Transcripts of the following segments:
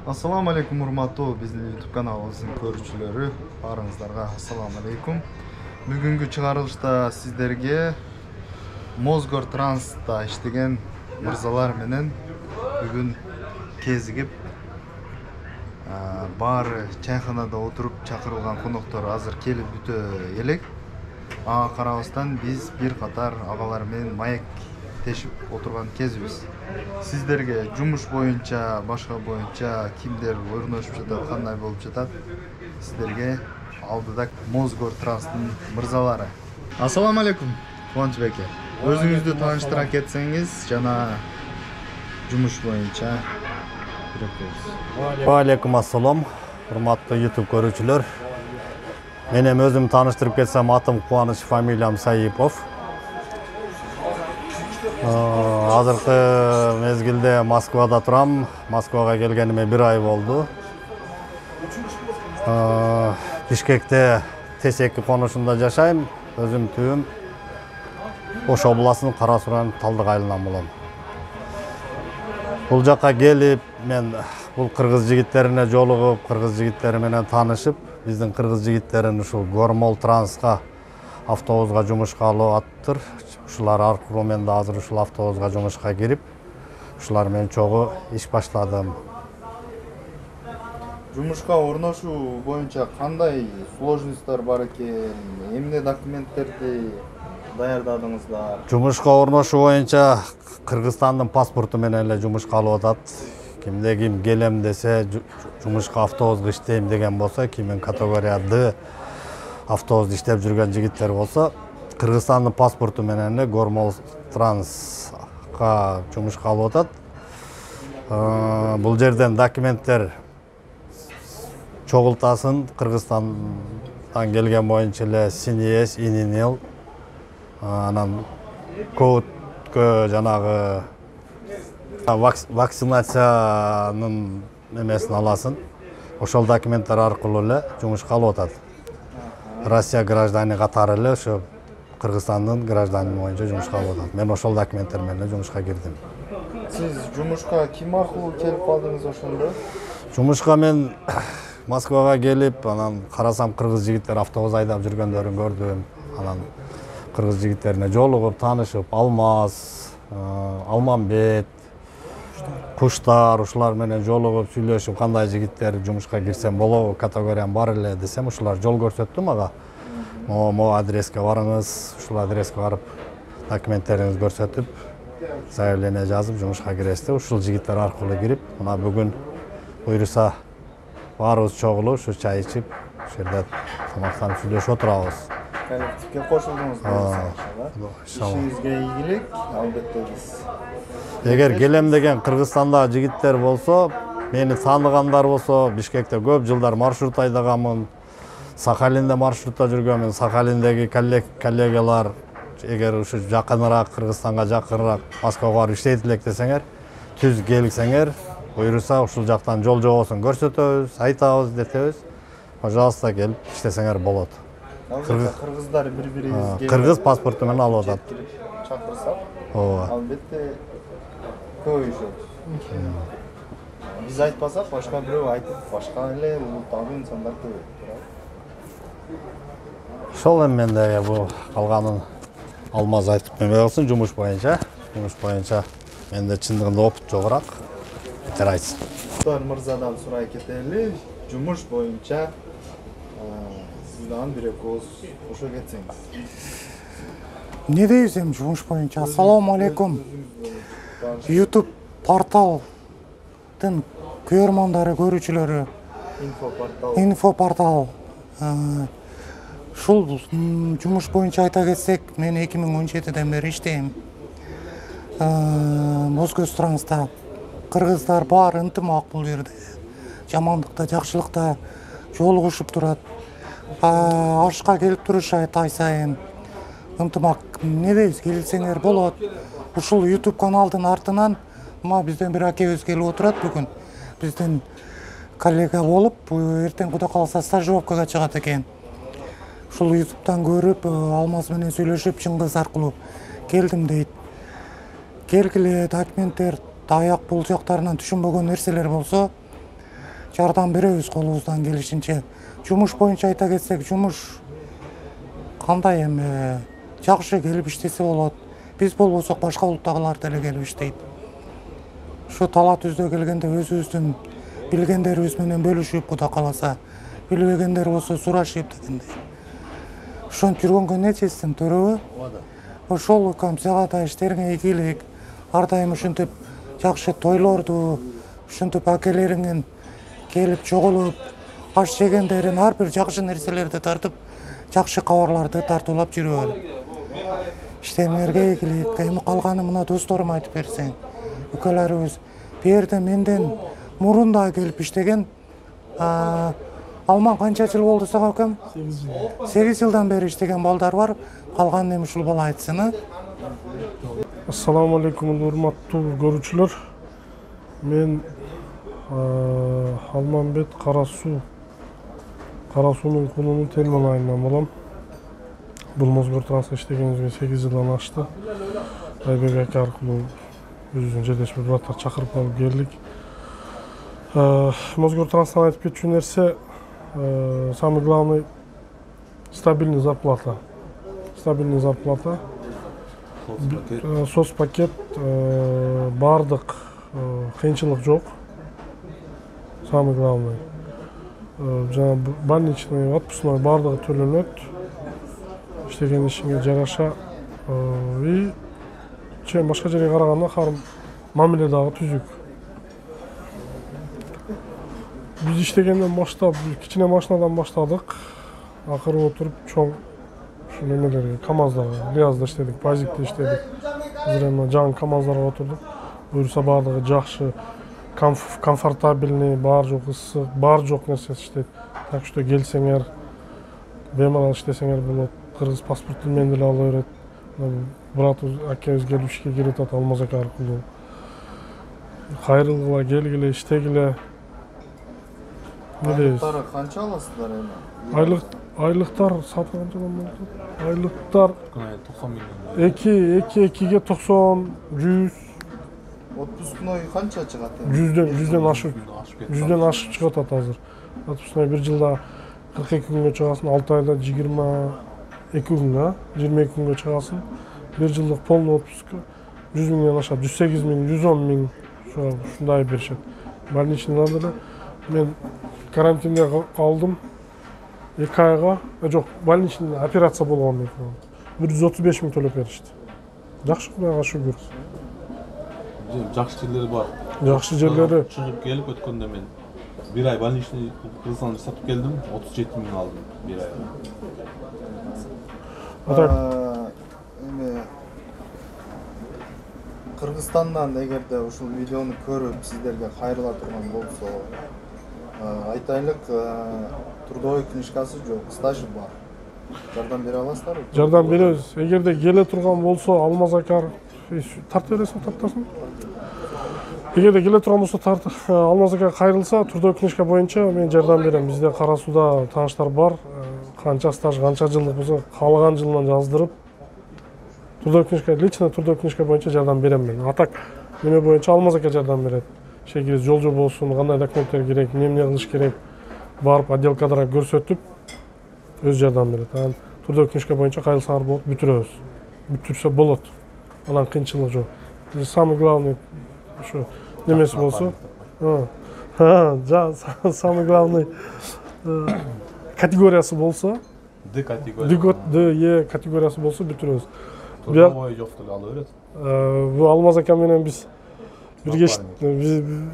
Ассаламу алейкум, урматтуу биздин YouTube каналыбыздын көрүүчүлөрү, баарыңыздарга ассаламу алейкум. Бүгүнкү чыгарылышта сиздерге Мосгор Транс'та иштеген мырзалар менен бүгүн кезигип, баары чайханада отуруп чакырылган коноктор азыр келип бүтө элек. Ага карабастан биз бир катар агалар менен маек тешип отурган кезибиз. Сиздерге жумуш боюнча, башка боюнча кимдер ойношуп жатат, кандай болуп жатат, сиздерге алдыда Мосгор Транс'тын мырзалары. Ассаламу алейкум, Кубанычбек эке. Өзүңүздү тааныштыра кетсеңиз жана жумуш боюнча Ва алейкум ассалам, урматтуу YouTube көрүүчүлөр. Мен эми өзүм тааныштырып кетсем, атым Кубаныч, фамилиям Саипов. Азыркы мезгилде Москвада турам. Москвага келгениме 1 ай болду. Бишкекте Тесеки конушунда жашайм. Өзүм түйүм Ош областынын Кара Суран Талдык айылынан болом. Бул жакка келип, мен бул кыргыз жигиттерине жолугуп, кыргыз жигиттери менен таанышып, биздин кыргыз жигиттерин ушул Гормол Транс'ка автобуска жумушка алып аттыр. Ушулар аркылуу мен да азыр ушул автобуска жумушка кирип, ушулар менен чогуу иш баштадым. Жумушка орношуу боюнча кандай сложностьтор бар экен? Эмне документтерди даярдадыңыздар? Жумушка орношуу боюнча Кыргызстандын паспорту менен эле жумушка алып атат. Кимде ким келем десе, жумушка автобуска иштейм деген болсо, кимин категория Д автобуста иштеп жүргөн жигиттер болсо, Кыргызстандын паспорту менен эле Гормол Транс'ка жумушка алып атат. Бул жерден документтер чогултасын Кыргызстандан келген боюнча эле СНС, ИНИНИЛ, анан кодкө жанагы вакцинациянын немесин аласың. Ошол документтер аркылуу эле жумушка алып атат. Россия граждани катары эле ошо Кыргызстандын граждани боюнча жумушка алып атат. Мен ошол документтер менен жумушка кирдим. Сиз жумушка ким аркылуу келип калдыңыз ошондо? Жумушка мен Москвага келип, анан карасам кыргыз жигиттер автобус айдап жүргөндөрүн көрдүм. Анан кыргыз жигиттерине жолугуп, таанышып, Алмаз, Алмамбет, Куштар, ушулар менен жолугуп, сүйлөшүп, кандай жигиттер жумушка кирсем болобу, категориям бар эле десем, ушулар жол көрсөттү мага. Мо адреске барыңыз, ушул адреске барып, документтериңизди көрсөтүп, заявление жазып, жумушка киресиз. Ушул жигиттер аркылуу кирип, мына бүгүн буйруса баарыбыз чогулуп, ушу чай ичип, ушул жерде тамактанып сүйлөшүп отурабыз. Коллективге кошулдуңуз. Ишиңизге ийгилик, албетте биз. Эгер келем деген Кыргызстанда жигиттер болсо, мени тааныгандар болсо, Бишкекте көп жылдар маршрут айдаганмын. Сахалинде маршрутта жүргөнмүн. Сахалиндеги коллегалар эгер ушу жакыныраак, Кыргызстанга жакыныраак Москвага барып иштейт элек десеңер, түз келсеңер, буйруса ушул жактан жол жобосун көрсөтөбүз, айтабыз, детебиз. Пожалуйста, келип иштесеңер болот. Кыргыздар бири-бирибизге кыргыз паспорту менен алып атат. Чакырсак, албетте көбөйүшөт. Биз айтпасак, башка бирөө айтып, башка эле улуттагы инсандар көбөйөт. Ошол эми мен да бул калганын Алмаз айтып бермей калсын. Жумуш боюнча менде чындыгында опыт жогорак. Бетер айтсын. Тор мырзадан сурай кетели, жумуш боюнча сизден бир көз кошо кетсеңиз. Не дейбиз эми жумуш боюнча? Ассаламу алейкум. YouTube порталдын көрөрмандары, көрүүчүлөрү, инфопортал. Ушул жумуш боюнча айта кетсек, мен 2017-ден бери иштейм. Мосгор Транс'та кыргыздар баары ынтымак бул жерде. Жамандыкта, жакшылыкта жолугушуп турат. Ашка келип турушат ай сайын. Ынтымак, не дейбиз, келсеңер болот. Ушул YouTube каналдын артынан бизден бир акебиз келип отурат бүгүн. Биздин коллега болуп, эртең кудай кааласа стажировкага чыгат экен. Ушул YouTube'дан көрүп, Алмаз менен сүйлөшүп, Чыңгыз аркылуу келдим дейт. Келгиле, документтер аяк булжактарынан түшүнбөгөн нерселер болсо, жардам беребиз колубуздан келишинче. Жумуш боюнча айта кетсек, жумуш кандай эми жакшы келип иштесе болот. Биз болбосок башка улуттагылар деле келип иштейт. Ушу талаа түздө келгенде өзүбүздүн билгендерибиз менен бөлүшүп, Кудай кааласа, билбегендер болсо сурашып дегендей. Ошентип жүргөнгө не чечсиң, төрөбү? Ошол укам сага да иштериңе ийгилик. Ар дайым ушинтип жакшы тойлорду, ушинтип акелериңин келип чогулуп, аш жегендерин, ар бир жакшы нерселерди тартып, жакшы кабарларды тартуулап жүрөбүз. Иштеңерге ийгилик. Эми калганы мына досторума айтып берсең. Укаларыбыз бу жерде менден мурун да келип иштеген. Алман канча жыл болду сага укам? 8 жылдан бери иштеген балдар бар. Калганын эми ушул бала айтсын. Ассаламу алейкум, урматтуу көрүүчүлөр. Мен Алманбет Кара суунун кунунун Телман айынан болом. Бул Мозгор Транс'та иштегенибизге 8 жылдан ашты. Айбек ака аркылуу өзүнүн жерлешме браттар чакырып алып келдик. Мозгор Транс'тан айтып кетчү нерсе, самый главный стабильный зарплата. Стабильный зарплата. Соцпакет, бардык кыйынчылык жок. Самый главный. Жана больничный, отпускной бардыгы төлөнөт. Иштеген ишиңе жараша и башка жерге караганда карым мамиле дагы түзүк. Биз иштегенден баштап кичине машинадан баштадык. Акыры отуруп чоң ушу немелерге, КамАЗдарга, Лиазда иштедик, Пазикте иштедик. Азыр эми жаңы КамАЗдарга отурдук. Буюрса бардыгы жакшы, комфортабельный, бар жок ысык, бар жок нерсеси иштейт. Так что келсеңер, бемалал иштесеңер болот. Кыргыз паспортун менен деле ала берет. Брат акебиз келип ишке кирип атат Алмаз ака аркылуу. Кайрылгыла, келгиле, иштегиле. Айлыктары канча аласыздар эми? Айлыктар сатып канчадан болду? Айлыктар 90 миллион. 2-2-2ге 90, 100. Отпускной канча чыгат эми? 100ден ашып чыгып атат азыр. Отпускной бир жылда 42 күнгө чыгасың, 6 айда 22 күнгө, 22 күнгө чыгасың. Бир жылдык полный отпуска 100 миңден ашат, 108 миң, 110 миң ушундай беришет. Больничныйдан деле мен карантинде калдым 2 айга, жок, больничный операция болгон экен. 135 миң төлөп беришти. Жакшы, Кудайга шүгүр. Жакшы жерлери бар. Жакшы жерлери. Чыгып келип өткөндө мен 1 ай больничный Кыргызстанда сатып келдим, 37 миң алдым 1 айга. Эми Кыргызстандан эгерде ушул видеону көрүп сиздерге кайрыла турган болсо, айтайлык трудовой книжкасы жок, стажы бар. Жардам бере аласыздарбы? Жардам беребиз. Эгерде келе турган болсо, Алмаз ака тартып бересиң, тартасың. Эгерде келе турган болсо, Алмаз ака кайрылса, трудовой книжка боюнча мен жардам берем. Бизде Кара сууда тааныштар бар. Канча стаж, канча жылдык болсо, каалаган жылынан жаздырып, трудовой книжка, лично трудовой книжка боюнча жардам берем мен. А так, неме боюнча Алмаз ака жардам берет. Шегириз жол болсун, кандай документтер керек, эмне кылыш керек, барып отделкадара көрсөтүп, өз жардам берет. Анан трудовой книжка боюнча кайрылсаңар болот, бүтүрөбүз. Бүтүрсө болот. Анан кыйынчылык жок. Самый главный ошо немеси болсо, самый главный категориясы болсо, Д категория. Д категориясы болсо бүтүрөбүз. Трудовой жок деле ала берет. Бул Алмаз ака менен биз бирге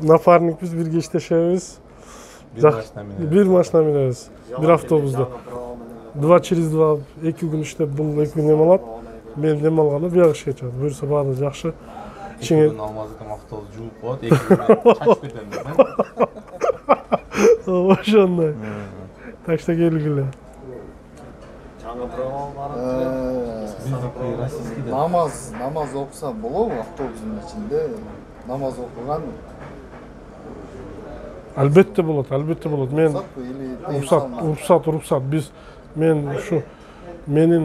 напарникпиз, бирге иштешебиз. Бир машина менебиз. Бир автобусда. 2 через 2 2 күн иштеп, бул 2 күн эме алат. Мен эме алганда бияк ишке чыгат. Буюрса баары жакшы. Ичиңе Алмаз ака автобус жууп коет, 2 күн чачып кетем деп. Ошондой. Так что келгиле. Намаз окуса болобу автобустун ичинде? Намаз окуган Албетте болот. Мен рухсат. Мен ушу менин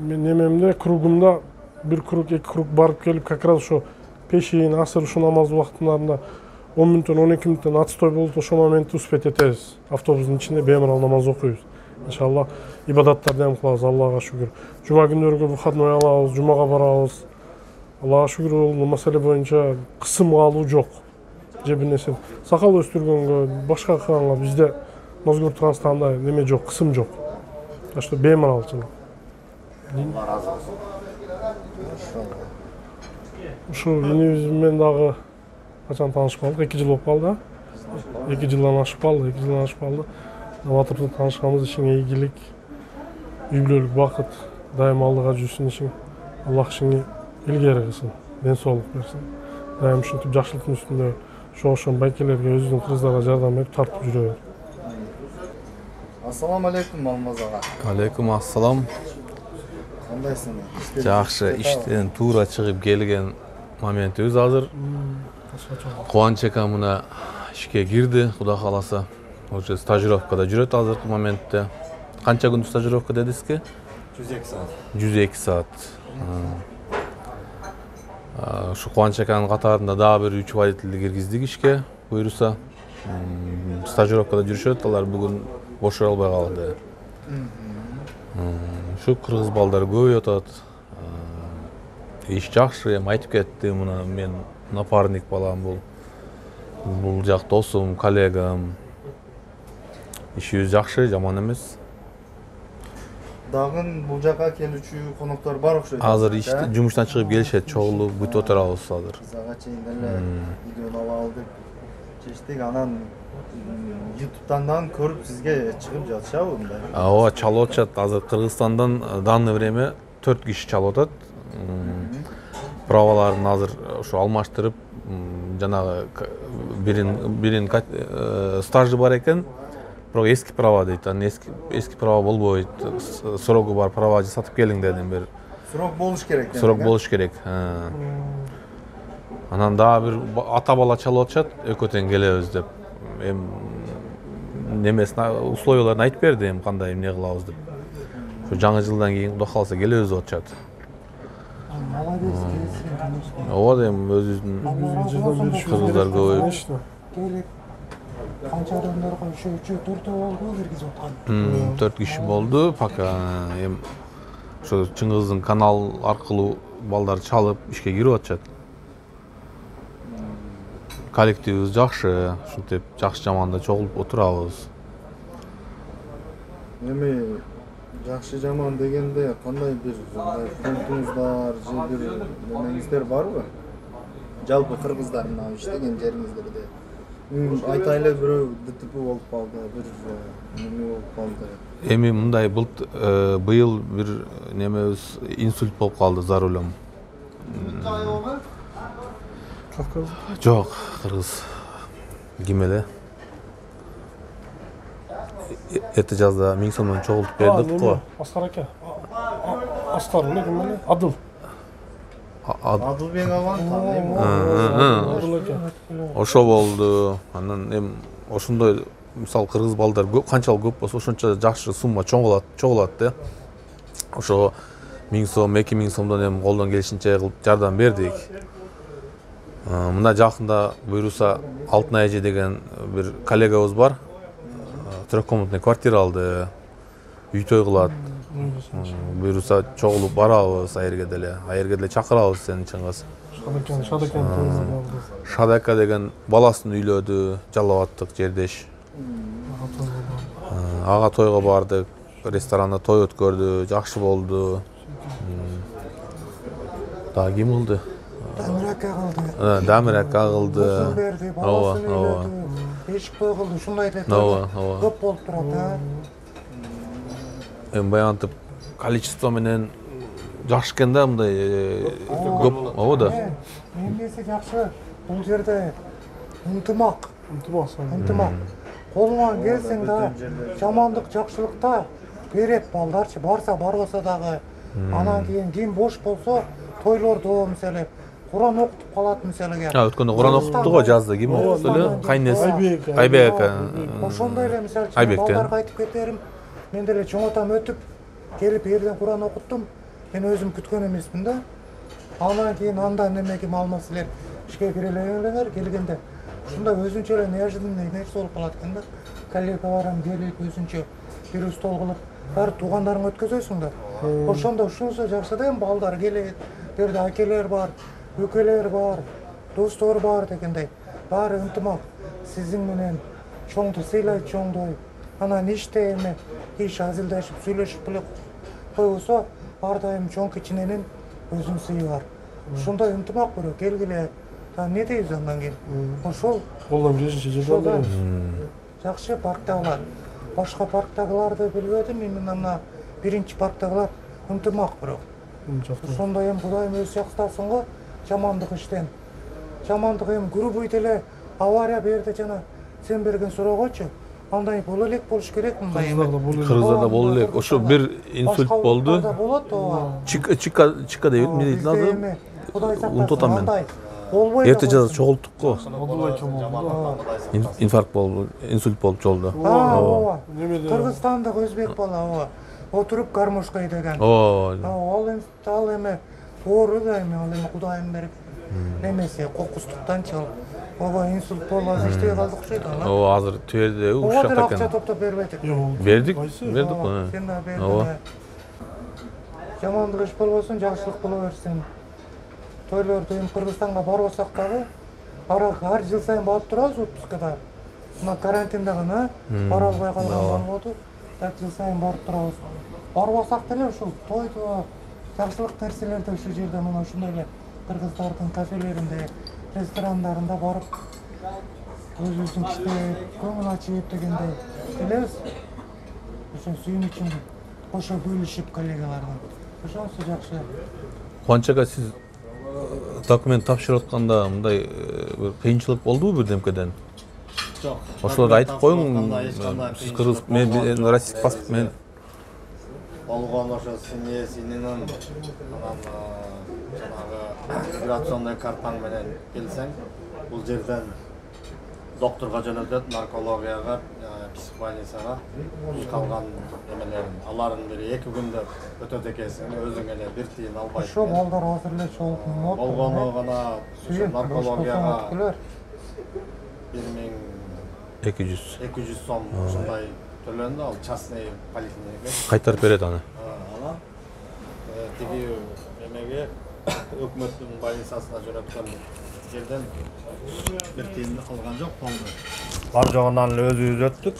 немемде, кругумда бир круг, 2 круг барып келип, как раз ошо пешейин, асыр ушу намаз убактыларында 10 мүнөттөн 12 мүнөттөн отстой болуп ошол моментти успеть этебиз. Автобустун ичинде беймарал намаз окуйбуз. Иншалла ибадаттарды эм кылабыз, Аллага шүгүр. Жума күндөргө выходной алабыз, жумага барабыз. Аллага шүгүр, бул маселе боюнча кысымга алуу жок. Же бир нерсе сакал өстүргөнгө, башка кылганга бизде Мозгор Кыргызстанда неме жок, кысым жок. Так что беймаралчылык. Ушу инибиз менен дагы качан таанышкандык? 2 жыл болуп калды. 2 жылдан ашып калды. Новатордо таанышканыбыз ишиңе ийгилик, үй бүлөлүк бакыт, дайым алдыга жүрсүн ишиң. Аллах ишиңи илгери кылсын, ден соолук берсин. Дайым ушинтип жакшылыктын үстүндө ошон байкелерге өзүнүн кыргыздарга жардам берип тартып жүрөбүз. Ассаламу алейкум Алмаз ага. Алейкум ассалам. Кандайсың? Жакшы, иштен туура чыгып келген моментибиз азыр. Кубанч эка мына ишке кирди, Кудай кааласа. Уже стажировкада жүрөт азыркы моментте. Канча күндүк стажировка дедизки? 102 саат. 102 саат. Ушу Кубанч эканын катарында дагы бир 3 водительди киргиздик ишке, буйруса. Стажировкада жүрүшөт, алар бүгүн бошой албай калды. Ушу кыргыз балдар көп атат. Иш жакшы, эми айтып кетти, мына мен напарник балам бул. Бул жак досум, коллегам. Ишибиз жакшы, жаман эмес. Дагы бул жака келүүчү коноктор бар окшойт. Азыр жумуштан чыгып келишет, чогулуп бүтүп отурабыз азыр. Сага чейин эле видеону алалы деп чечтик, анан YouTube'дан көрүп сизге чыгып жатышабы мындай? Ооба, чалып атышат. Азыр Кыргызстандан данный время 4 киши чалып атат. Праваларын азыр ошо алмаштырып, жанагы бирин стажы бар экен. Бирок эски права дейт. Анан эски права болбойт. Срогу бар права жасатып келиң дедим бир. Срок болуш керек. Срок болуш керек. Анан дагы бир ата бала чалып атышат, экөө тең келебиз деп. Эми немесин условияларын айтып берди, эми кандай эмне кылабыз деп. Ошо жаңы жылдан кийин Кудай кааласа келебиз деп атышат. Ооба, эми өзүбүздүн кыргыздар көбөйүп. Канча адамдарга ошо 3-4 болду киргизип аткан. 4 киши болду, пока эми ошо Чыңгыздын канал аркылуу балдар чалып ишке кирип атышат. Коллективибиз жакшы, ушинтип жакшы жаманда чогулуп отурабыз. Эми жакшы жаман дегенде кандай бир фронтуңуздар же бир немеңиздер барбы? Жалпы кыргыздар мына иштеген жериңиздерде. Айтайлы бирөө ДТП болуп калды, бир неме болуп калды. Эми мындай быйыл бир немебиз инсульт болуп калды за рулем. Кавказ. Жок, кыргыз. Ким эле? Эти жазда 1000 сомдон чогултуп бердик го. Аскар ака. Аскар эле ким эле? Адыл. Адылбек аганы тааныйм. Адыл ака. Ошо болду. Анан эми ошондой мисалы кыргыз балдар канчалык көп болсо ошончо жакшы сумма чогулат да. Ошо 1000 сом, 2000 сомдон эми колдон келишинче кылып жардам бердик. Мына жакында буйруса Алтын Эже деген бир коллегабыз бар. Трехкомнатный квартира алды. Үй той кылат. Буйруса чогулуп барабыз Айырге деле чакырабыз сени Чыңгыз. Шадакен. Шадака деген баласын үйлөдү, жалап аттык жердеш. Ага тойго бардык, ресторанда той өткөрдү, жакшы болду. Дагы ким кылды? Дамир ака кылды. Дамир ака кылды. Берди, баласын үйлөдү. Эшик той кылды, ушундай эле көп болуп турат. Эми баягынтип количество менен жакшы экен да, мындай көп. Ооба да. Эмнеси жакшы? Бул жерде ынтымак. Колуңан келсең да, жамандык, жакшылыкта берет балдарчы, барса барбаса дагы. Анан кийин ким бош болсо, тойлордо мисалы Куран окутуп калат мисалыга. Өткөндө Куран окутту го жазды, ким окутту эле? Кайнеси. Айбек ака. Ошондой эле мисалы балдарга айтып кетерим. Мен деле чоң атам өтүп келип жерден Куран окуттум. Мен өзүм күткөн эмесмин да. Анан кийин андан неме ким алмас элер ишке кире элеңер келгенде ушунда өзүнчө эле неожиданный нерсе болуп калат экен да. Коллегаларым келип өзүнчө бир стол кылып, баары туугандарың өткөзөсүң да. Ошондо ушунусу жакшы да, эми балдар келет, бул жерде акелер бар, өкөлөр бар, достор бар дегендей. Баары ынтымак. Сиздин менен чоңду сыйлайт чоңдой. Анан иште эми иш азылдашып, сүйлөшүп эле койбосо, ар дайым чоң кичиненин өзүнүн сыйы бар. Ушундай ынтымак көрөт, келгиле. Не дейбиз андан кийин? Ошол Колдон келишинче жардам беребиз. жакшы парктагылар. Башка парктагыларды билбедим, именно мына биринчи парктагылар ынтымак бирок. Ошондой эми Кудайым өзү сактасын го жамандык иштен. Жамандык эми грубый деле авария берди жана сен берген суроогочу. Андай боло элек болуш керек мындай. Кыргыздарда боло элек. Ошо бир инсульт болду. Болот ооба. Чика дейт, эмне дейт азыр? Кудай сактасын. Унутуп атам мен. Эрте жазда чогулттук го. Инфаркт болду, инсульт болуп чогулду. Ооба. Кыргызстандык өзбек бала ооба. Отуруп гармошка айдаган. Ал эми оору да эми, ал эми Кудайым берген. Немесе кокустуктан чал. Ооба инсульт болуп азыр иштебей калдык окшойт ана. Ооба, азыр Тверде ушакта экен. Акча топтоп бербедик. Бердик го. Сен да бердиң. Жамандык иш болбосун, жакшылык боло берсин. Тойлорду эми Кыргызстанга барбасак дагы, ар жыл сайын барып турабыз отпускада. Мына карантинде гана бара албай калган болду. Так жыл сайын барып турабыз. Барбасак деле ушул тойдо, жакшылык нерселерди ушул жерде мына ушундай эле кыргыздардын кафелеринде, ресторандарында барып өзүбүздүн иштеп, көңүл ачып дегендей келебиз. Ошо сүйүнүчүн кошо бөлүшүп коллегалардан. Ошонусу жакшы. Кубанч ага, сиз документ тапшырып атканда мындай бир кыйынчылык болдубу бирдемкеден? Жок. Ошолорду айтып коюң. Сиз кыргыз, мен российский паспорт менен Болгон ошо синен анан жанагы миграционный картаң менен келсең, бул жерден докторго жөнөтөт, наркологияга, психбольницага, калган эмелерин. Алардын бири 2 күндө өтөт экенсиң, өзүң эле бир тыйын албайсың. Ошо балдар азыр эле чогулуп болгону гана ошо наркологияга 1200 сом ушундай төлөндү, ал частный поликлиника. кайтарып берет аны. Анан тиги эмеге өкмөттүн больницасына жөнөткөн жерден бир тыйын алган жок болду. Бар жогунан өзүбүз өттүк.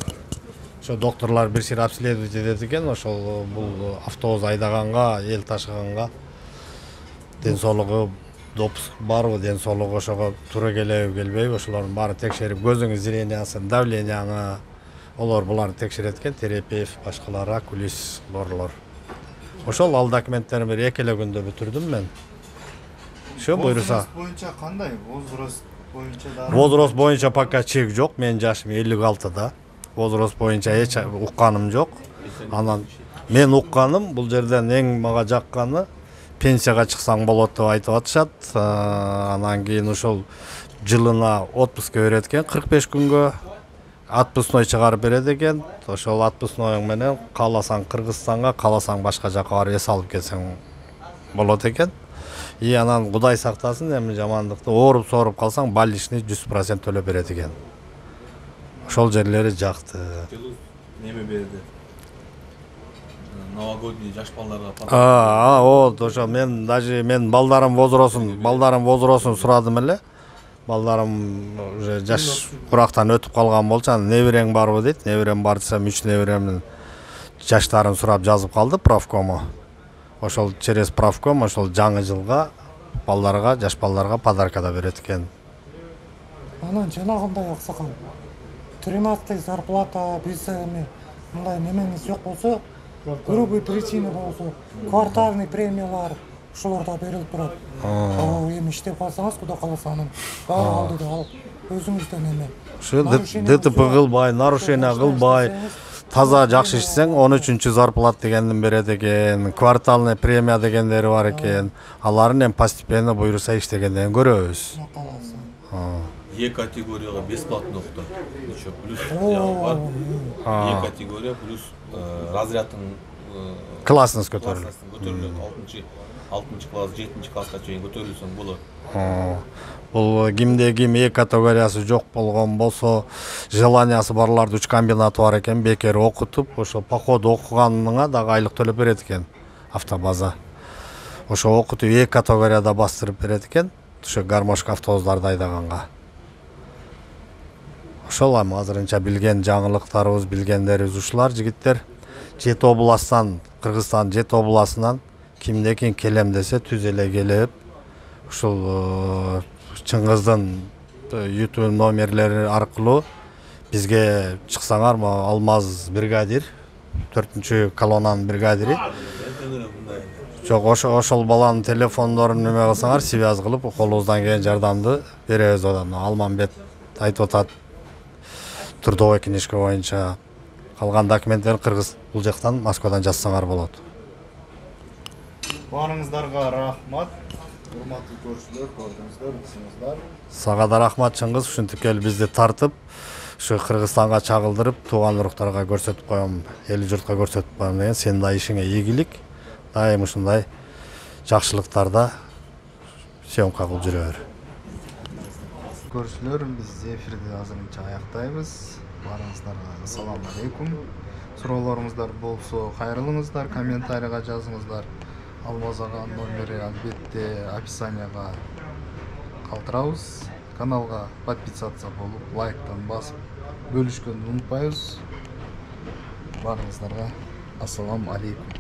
Ошо докторлор бир сир обследовать этет экен, ошол бул автобус айдаганга, эл ташыганга ден соолугу допуск барбы, ден соолугу ошого туура келеби, келбейби, ошолордун баары текшерип, көзүңүн зрениясын, давленияны, олар буларды текшерет экен, терапевт, башкалар, окулист борлор. Ошол ал документтерин бир 2 эле күндө бүтүрдүм мен. Ошо буйруса. Боюнча кандай? Возраст боюнча да. Возраст боюнча пока чек жок. Менин жашым 56да. Возраст боюнча эч укканым жок. Анан мен укканым бул жерден эң мага жакканы пенсияга чыксаң болот деп айтып атышат. Анан кийин ошол жылына отпускка берет экен 45 күнгө. Отпускной чыгарып берет экен. Ошол отпускной менен кааласаң Кыргызстанга, кааласаң башка жакка барып эс алып келсең болот экен. И анан Кудай сактасын, эми жамандыкты ооруп сооруп калсаң больничный 100% төлөп берет экен. Ошол жерлери жакты. Неме берди? Новогодний жаш балдарга Вот ошо мен балдарым возросын сурадым эле. Балдарым уже жаш курактан өтүп калган болчу, анан неберең барбы дейт. Неберем бар десем 3 неберемдин жаштарын сурап жазып калды правкому. Ошол через правком ошол жаңы жылга балдарга, жаш балдарга подарка да берет экен. Анан жанагындай аксакал. 13-й зарплата биз эми мындай немеңиз жок болсо, грубый причина болсо, квартальный премиялар ушуларда берилип турат. Эми иштеп калсаңыз, куда каласа анан баары алдыда алып өзүңүздөн эме. Ошо ДТП кылбай, нарушение кылбай, таза жакшы иштесең 13-чү зарплат дегендин берет экен, квартальный премия дегендери бар экен. Аларын эми постепенно буйруса иштегенден көрөбүз. Е категорияга бесплатно окутат. Еще плюс бар. Е категория плюс разрядтын классность көтөрүлөт. 6-чы 6 класс 7 класска чейин көтөрүлсөң болот. Бул кимде ким категориясы жок болгон болсо, желаниясы барларды 3 комбинаты бар экен, бекер окутуп, ошо походу окуганыңа дагы айлык төлөп берет экен автобаза. Ошо окутуп 2 категорияда бастырып берет экен, ошо гармошка автобустарды айдаганга. Ошол эми азырынча билген жаңылыктарыбыз, билгендерибиз ушулар жигиттер. 7 областан, Кыргызстан 7 областынан кимде ким келем десе түз эле келип, ушул Чыңгыздын YouTube номерлери аркылуу бизге чыксаңар, Алмаз бригадир, 4-чү колоннанын бригадири. Жок, ошол баланын телефондорун неме кылсаңар, связь кылып, колубуздан келген жардамды беребиз. Алмамбет айтып атат, трудовой книжка боюнча калган документтерин кыргыз бул жактан Москвадан жазсаңар болот. Баарыңыздарга рахмат. Урматтуу көрүүчүлөр, көрдүңүздөр, ысыңыздар. Сага да рахмат Чыңгыз, ушинтип келип бизди тартып, ушу Кыргызстанга чагылдырып, тууган уруктарга көрсөтүп коем, эл журтка көрсөтүп коем деген. Сенин да ишиңе ийгилик. Дайым ушундай жакшылыктарда съемка кылып жүрө бер. Көрүүчүлөр, биз эфирди азырынча аяктайбыз. Баарыңыздарга ассаламу алейкум. Суроолоруңуздар болсо кайрылыңыздар, комментарийга жазыңыздар. Алмаз ага номери албетте описанияга калтырабыз. Каналга подписаться болуп, лайктан басып, бөлүшкөндү унутпайбыз. Баарыңыздарга ассаламу алейкум.